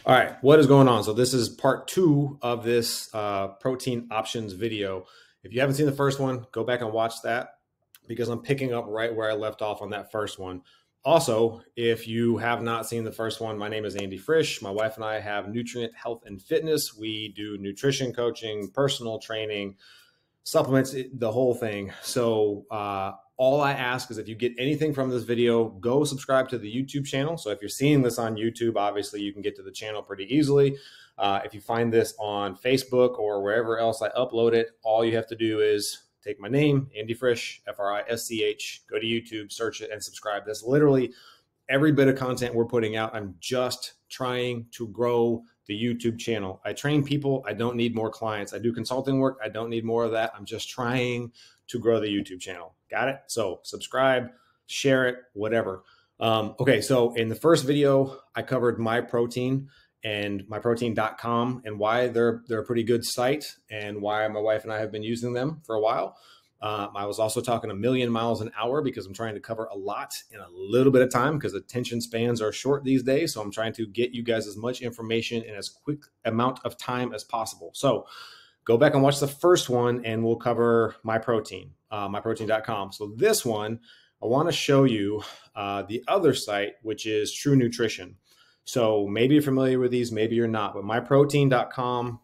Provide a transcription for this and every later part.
All right, what is going on? So this is part two of this protein options video. If you haven't seen the first one, go back and watch that because I'm picking up right where I left off on that first one. Also, if you have not seen the first one, my name is Andy Frisch. My wife and I have Nutrient Health and Fitness. We do nutrition coaching, personal training, supplements, the whole thing. So all I ask is if you get anything from this video, go subscribe to the YouTube channel. So if you're seeing this on YouTube, obviously you can get to the channel pretty easily. If you find this on Facebook or wherever else I upload it, all you have to do is take my name, Andy Frisch, Frisch, go to YouTube, search it and subscribe. That's literally every bit of content we're putting out. I'm just trying to grow the YouTube channel. I train people. I don't need more clients. I do consulting work. I don't need more of that. I'm just trying to grow the YouTube channel. Got it? So subscribe, share it, whatever. Okay, so in the first video, I covered MyProtein and myprotein.com and why they're a pretty good site and why my wife and I have been using them for a while. I was also talking a million miles an hour because I'm trying to cover a lot in a little bit of time because attention spans are short these days. So I'm trying to get you guys as much information in as quick amount of time as possible. So go back and watch the first one and we'll cover MyProtein, myprotein.com. So this one, I want to show you the other site, which is True Nutrition. So maybe you're familiar with these, maybe you're not, but myprotein.com,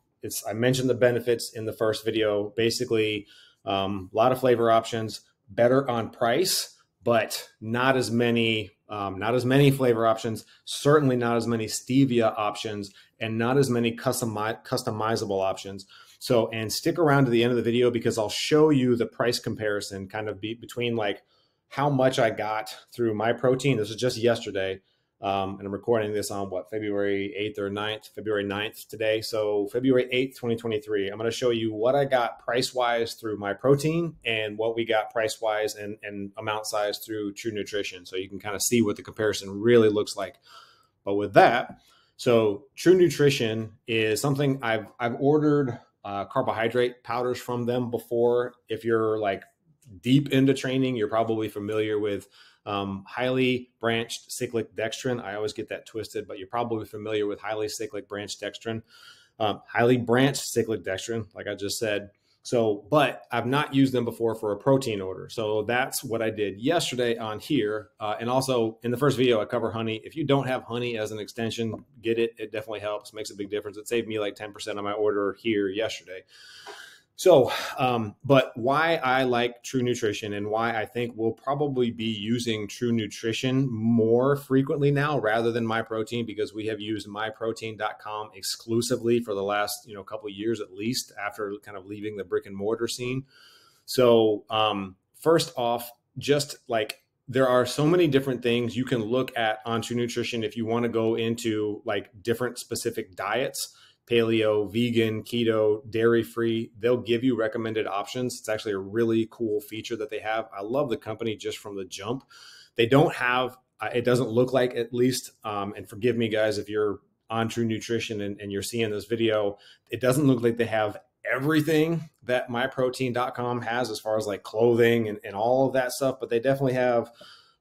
I mentioned the benefits in the first video. Basically, a lot of flavor options, better on price, but not as many flavor options, certainly not as many stevia options, and not as many customizable options. So, and stick around to the end of the video because I'll show you the price comparison kind of between like how much I got through MyProtein. This was just yesterday. And I'm recording this on February 8th or 9th, February 9th today. So February 8th, 2023, I'm going to show you what I got price-wise through MyProtein and what we got price-wise and amount size through True Nutrition. So you can kind of see what the comparison really looks like. But with that, so True Nutrition is something I've ordered carbohydrate powders from them before. If you're like deep into training, you're probably familiar with highly branched cyclic dextrin. I always get that twisted, but you're probably familiar with highly cyclic branched dextrin, highly branched cyclic dextrin, like I just said. So, but I've not used them before for a protein order. So that's what I did yesterday on here. And also in the first video, I cover honey. If you don't have honey as an extension, get it. It definitely helps, makes a big difference. It saved me like 10% on my order here yesterday. So, but why I like True Nutrition and why I think we'll probably be using True Nutrition more frequently now rather than MyProtein, because we have used myprotein.com exclusively for the last, couple of years, at least after kind of leaving the brick and mortar scene. So, first off, just like there are so many different things you can look at on True Nutrition if you want to go into like different specific diets. Paleo, vegan, keto, dairy-free, they'll give you recommended options. It's actually a really cool feature that they have. I love the company just from the jump. They don't have, it doesn't look like, at least, and forgive me guys if you're on True Nutrition and you're seeing this video, it doesn't look like they have everything that myprotein.com has as far as like clothing and all of that stuff, but they definitely have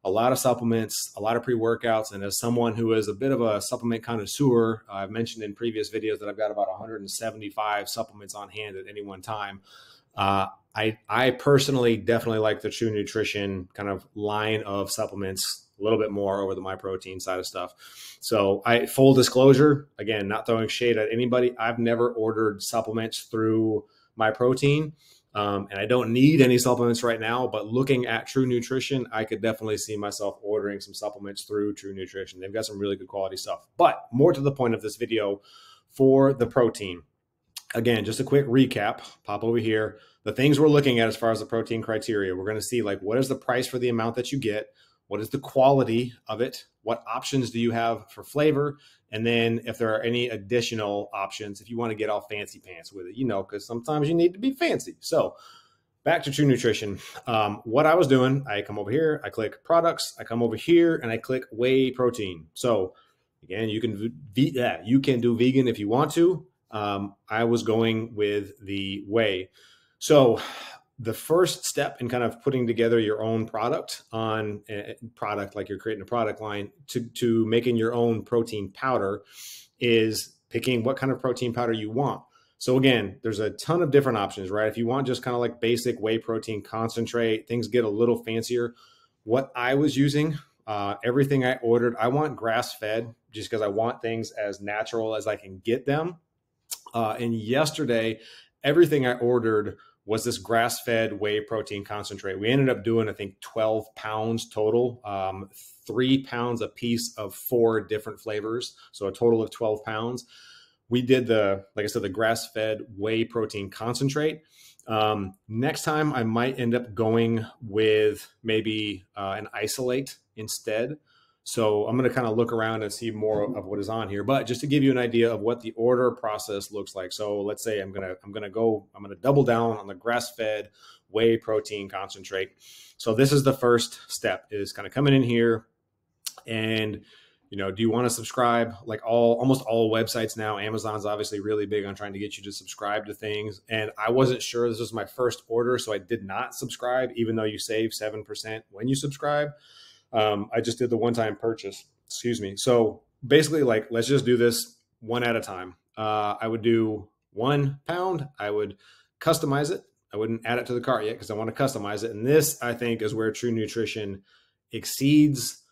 a lot of supplements, a lot of pre-workouts. And as someone who is a bit of a supplement connoisseur, I've mentioned in previous videos that I've got about 175 supplements on hand at any one time. I personally definitely like the True Nutrition kind of line of supplements a little bit more over the MyProtein side of stuff. So full disclosure, again, not throwing shade at anybody, I've never ordered supplements through MyProtein. And I don't need any supplements right now, but looking at True Nutrition, I could definitely see myself ordering some supplements through True Nutrition. They've got some really good quality stuff. But more to the point of this video, for the protein, again, just a quick recap, pop over here. The things we're looking at as far as the protein criteria, we're going to see like what is the price for the amount that you get? What is the quality of it? What options do you have for flavor? And then if there are any additional options, if you want to get all fancy pants with it, because sometimes you need to be fancy. So back to True Nutrition. What I was doing, I come over here, I click products, I come over here and I click whey protein. So again, you can do vegan if you want to. I was going with the whey. So the first step in kind of putting together your own product on a product, like you're creating a product line to making your own protein powder, is picking what kind of protein powder you want. So again, there's a ton of different options, right? If you want just kind of like basic whey protein concentrate, things get a little fancier. What I was using, everything I ordered, I want grass-fed just because I want things as natural as I can get them. And yesterday, everything I ordered was this grass-fed whey protein concentrate. We ended up doing, I think, 12 pounds total, 3 pounds a piece of 4 different flavors. So a total of 12 pounds. We did like I said, the grass-fed whey protein concentrate. Next time I might end up going with maybe an isolate instead. So I'm going to kind of look around and see more of what is on here, but just to give you an idea of what the order process looks like. So let's say I'm going to double down on the grass-fed whey protein concentrate. So this is the first step, is kind of coming in here and, do you want to subscribe? Like almost all websites now, Amazon's obviously really big on trying to get you to subscribe to things. And I wasn't sure, this was my first order, so I did not subscribe, even though you save 7% when you subscribe. I just did the one-time purchase, excuse me. So basically, like, let's just do this one at a time. I would do 1 pound. I would customize it. I wouldn't add it to the cart yet because I want to customize it. And this, I think, is where True Nutrition exceeds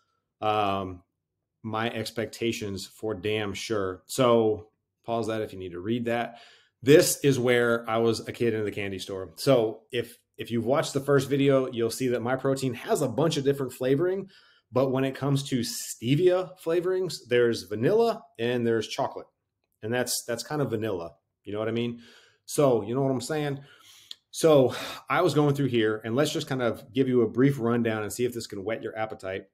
my expectations for damn sure. So pause that if you need to read that. This is where I was a kid in the candy store. So if you've watched the first video, you'll see that my protein has a bunch of different flavoring, but when it comes to stevia flavorings, there's vanilla and there's chocolate. And that's kind of vanilla. You know what I mean? So you know what I'm saying? So I was going through here, and let's just kind of give you a brief rundown and see if this can whet your appetite.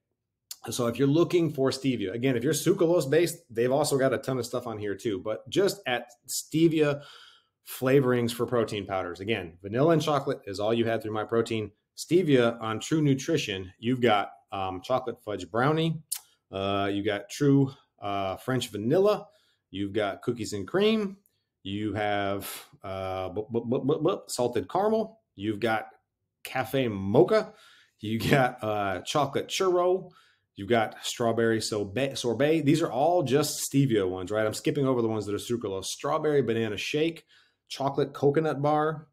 So if you're looking for stevia, again, if you're sucralose based, they've also got a ton of stuff on here too, but just at stevia flavorings for protein powders, again, vanilla and chocolate is all you had through my protein. Stevia on True Nutrition, you've got chocolate fudge brownie, you got true French vanilla, you've got cookies and cream, you have salted caramel, you've got cafe mocha, you got chocolate churro, you've got strawberry sorbet. These are all just stevia ones, right? I'm skipping over the ones that are sucralose. Strawberry banana shake, chocolate coconut bar,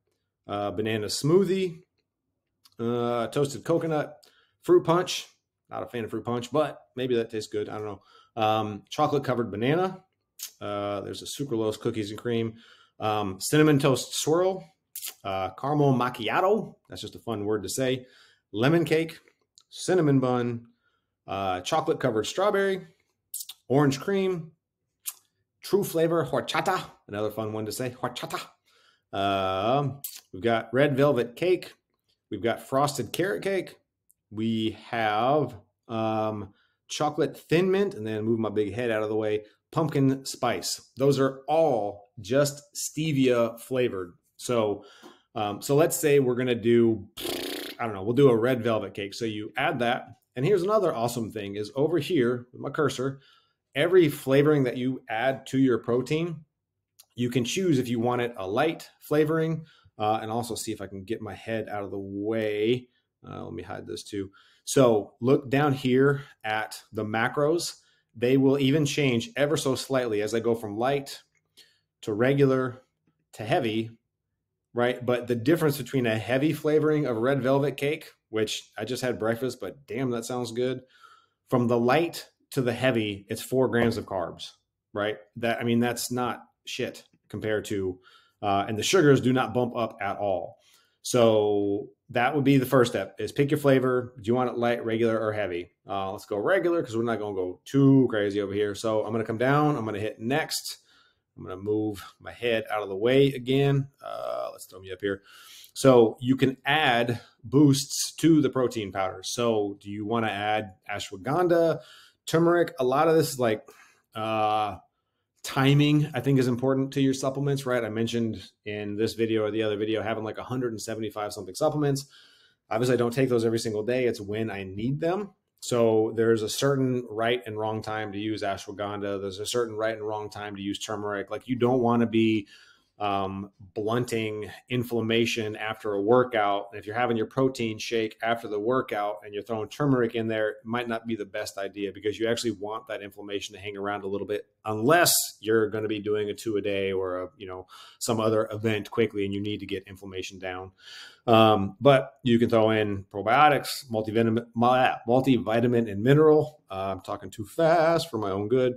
banana smoothie, toasted coconut, fruit punch. Not a fan of fruit punch, but maybe that tastes good. I don't know. Chocolate covered banana. There's a sucralose cookies and cream, cinnamon toast swirl, caramel macchiato. That's just a fun word to say. Lemon cake, cinnamon bun, chocolate covered strawberry, orange cream, true flavor horchata, another fun one to say, horchata. We've got red velvet cake. We've got frosted carrot cake. We have chocolate thin mint, and then move my big head out of the way, pumpkin spice. Those are all just stevia flavored. So let's say we're going to do, I don't know, we'll do a red velvet cake. So you add that. And here's another awesome thing is over here with my cursor, every flavoring that you add to your protein, you can choose if you want it a light flavoring, and also see if I can get my head out of the way. Let me hide this too. So look down here at the macros. They will even change ever so slightly as I go from light to regular to heavy, right? But the difference between a heavy flavoring of red velvet cake, which I just had breakfast, but damn, that sounds good. From the light to the heavy, it's 4 grams of carbs, right? That's not shit compared to, and the sugars do not bump up at all. So that would be the first step, is pick your flavor. Do you want it light, regular, or heavy? Let's go regular because we're not going to go too crazy over here. So I'm going to come down. I'm going to hit next. I'm going to move my head out of the way again. Let's throw me up here. So you can add boosts to the protein powder. So do you want to add ashwagandha, turmeric? A lot of this is like timing, I think, is important to your supplements, right? I mentioned in this video or the other video having like 175 something supplements. Obviously, I don't take those every single day. It's when I need them. So there's a certain right and wrong time to use ashwagandha. There's a certain right and wrong time to use turmeric. Like, you don't want to be blunting inflammation after a workout. And if you're having your protein shake after the workout and you're throwing turmeric in there, it might not be the best idea, because you actually want that inflammation to hang around a little bit, unless you're going to be doing a 2 a day or some other event quickly and you need to get inflammation down. But you can throw in probiotics, multivitamin and mineral. I'm talking too fast for my own good.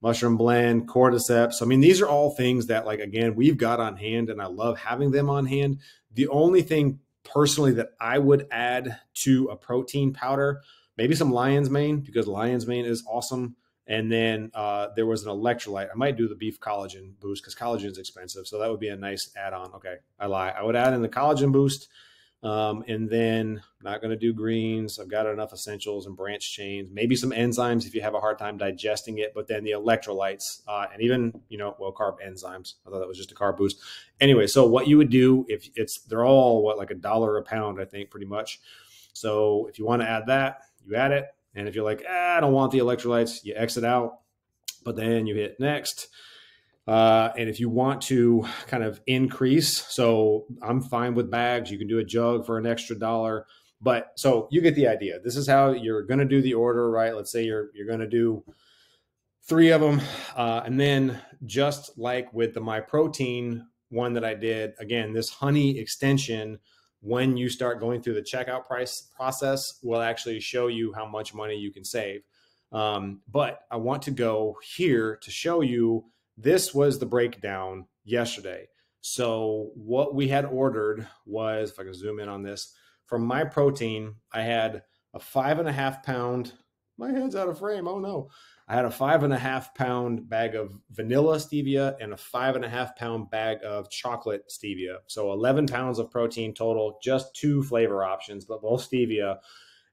Mushroom blend, cordyceps. I mean, these are all things that, like, again, we've got on hand, and I love having them on hand. The only thing personally that I would add to a protein powder, maybe some lion's mane, because lion's mane is awesome. And then there was an electrolyte. I might do the beef collagen boost, because collagen is expensive. So that would be a nice add-on. Okay, I lie. I would add in the collagen boost. And then I'm not going to do greens. I've got enough essentials and branch chains, maybe some enzymes if you have a hard time digesting it, but then the electrolytes, and even, carb enzymes. I thought that was just a carb boost. Anyway, so what you would do, if they're all like $1 a pound, I think, pretty much. So if you want to add that, you add it. And if you're like, I don't want the electrolytes, you exit out, but then you hit next. And if you want to kind of increase, so I'm fine with bags. You can do a jug for an extra $1. But so you get the idea. This is how you're going to do the order, right? Let's say you're going to do 3 of them. And then just like with the MyProtein one that I did, again, this honey extension, when you start going through the checkout process, will actually show you how much money you can save. But I want to go here to show you, this was the breakdown yesterday. So what we had ordered was, if I can zoom in on this, from MyProtein, I had a 5.5 pound, my head's out of frame, oh no. I had a 5.5 pound bag of vanilla stevia and a 5.5 pound bag of chocolate stevia. So 11 pounds of protein total, just 2 flavor options, but both stevia.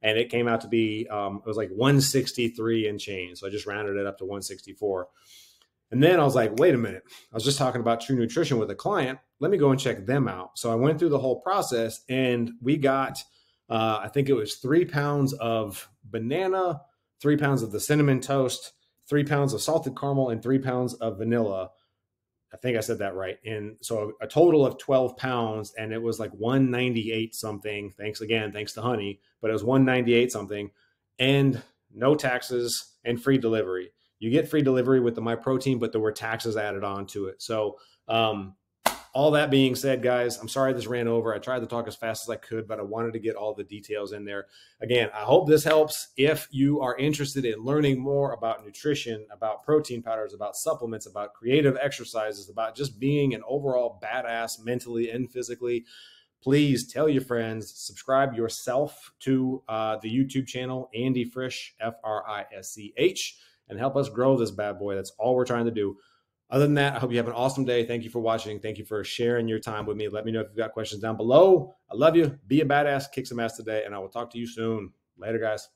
And it came out to be, it was like 163 and change. So I just rounded it up to 164. And then I was like, wait a minute, I was just talking about True Nutrition with a client. Let me go and check them out. So I went through the whole process, and we got, I think it was 3 pounds of banana, 3 pounds of the cinnamon toast, 3 pounds of salted caramel, and 3 pounds of vanilla. I think I said that right. And so a total of 12 pounds, and it was like 198 something. Thanks to honey, but it was 198 something, and no taxes and free delivery. You get free delivery with the MyProtein, but there were taxes added on to it. So all that being said, guys, I'm sorry this ran over. I tried to talk as fast as I could, but I wanted to get all the details in there. Again, I hope this helps. If you are interested in learning more about nutrition, about protein powders, about supplements, about creative exercises, about just being an overall badass mentally and physically, please tell your friends, subscribe yourself to the YouTube channel, Andy Frisch, Frisch, and help us grow this bad boy. That's all we're trying to do. Other than that, I hope you have an awesome day. Thank you for watching. Thank you for sharing your time with me. Let me know if you've got questions down below. I love you. Be a badass. Kick some ass today, and I will talk to you soon. Later, guys.